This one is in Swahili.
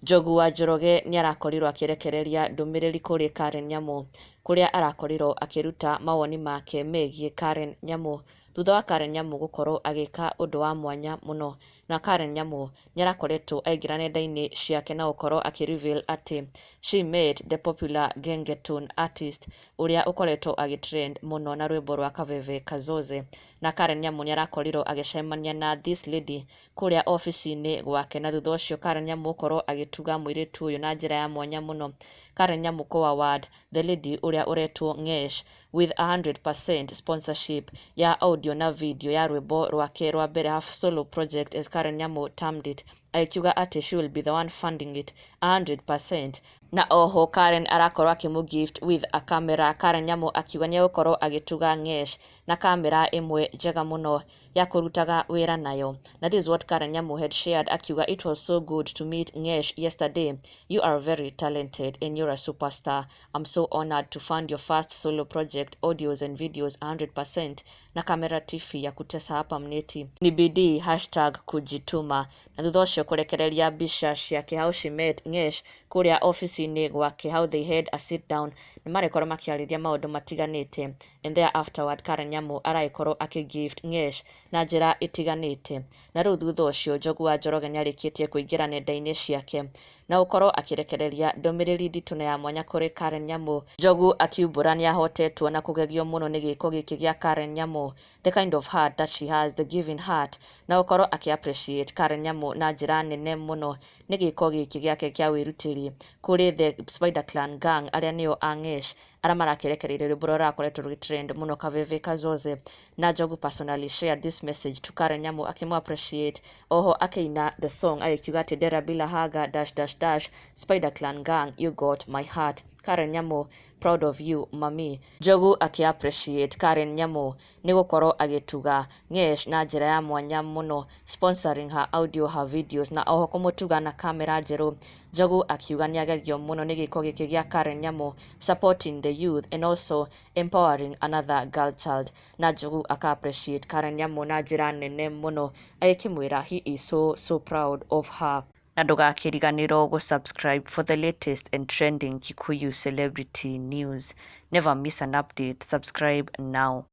Njogu wa Njoroge nĩarakorirwo akĩrekereria ndũmĩrĩri kũrĩ Karen Nyamu, kũrĩa arakorirwo akĩruta mawoni make megiĩ Karen Nyamu thutha wa Karen Nyamu gũkorwo agĩka ũndũ wa mwanya mũno. Na Karen Nyamu nĩarakoretwo aingĩra nenda-inĩ ciake na gũkorwo akĩ-reveal atĩ she met the popular gengetone artist ũrĩa ũkoretwo agĩ-trend mũno na rwĩmbo rwa Kaveve Kazoze. Na Karen Nyamu nĩarakorirwo agĩcemania na this lady kũrĩa ofici-inĩ gwake, na thutha ũcio Karen Nyamu gũkorwo agĩtuga mũirĩtu ũyũ na njĩra ya mwanya mũno. Karen Nyamu kũ-award the lady ũrĩa ũretwo Ngesh with 100% sponsorship ya audio na video ya rwĩmbo rwake rwa mbere half solo project, as Karen Nyamu termed it, akiuga atĩ she will be the one funding it 100%. Na oho Karen arakorwo akĩmũ-gift with a camera. Karen Nyamu akiuga nĩegũkorwo agĩtuga Ngesh na kamera ĩmwe njega mũno ya kũrutaga wĩra nayo. Na this is what Karen Nyamu had shared, akiuga it was so good to meet Ngesh yesterday. You are very talented and you're a superstar. I'm so honored to fund your first solo project, audios and videos 100%. Na kamera TV ya kutesa hapa mneti. Ni bidii #kujituma. Na thutha ũcio kũrekereria mbica ciake how she met Ngesh kũrĩa ofici-inĩ gwake, how they had a sit down. Nĩmarĩkorwo makĩarĩria maũndũ matiganĩte, and there afterward Karen Nyamu aragĩkorwo akĩ-gift Ngesh na njĩra ĩtiganĩte. Na rĩu thutha ũcio Njogu wa Njoroge nĩarĩkĩtie kũingĩra nenda-inĩ ciake na gũkorwo akĩrekereria ndũmĩrĩri nditũ na ya mwanya kũrĩ Karen Nyamu. Njogu akiumbũra nĩahotetwo na kũgegio mũno nĩ gĩko gĩkĩ gĩa Karen Nyamu, the kind of heart that she has, the giving heart, na gũkorwo akĩ-appreciate Karen Nyamu na njĩra nene mũno nĩ gĩko gĩkĩ gĩake kĩa wĩrutĩri kũrĩ the Spider Clan gang arĩa nĩo a Ngesh arĩa marakĩrekereirie rwĩmbo rũrĩa rũrakoretwo rũgĩ-trend mũno Kaveve Kazoze. Na Njogu personally shared this message to Karen Nyamu akĩmũ-appreciate. Oho akĩina the song agĩkiuga atĩ Dera Bila Haga -- Spider Clan gang, you got my heart. Karen Nyamu, proud of you mami. Njogu akĩ-appreciate Karen Nyamu nĩ gũkorwo agĩtuga Ngesh na njĩra ya mwanya mũno, sponsoring her audio, her videos, na oho kũmũtuga na kamera njerũ. Njogu akiuga nĩagegio mũno nĩ gĩko gĩkĩ gĩa Karen Nyamu, supporting the youth and also empowering another girl child. Na Njogu aka-appreciate Karen Nyamu na njĩra nene mũno, agĩkĩmwĩra he is so proud of her. Na ndũgakĩriganĩrwo gũ-subscribe for the latest and trending Kikuyu celebrity news. Never miss an update. Subscribe now.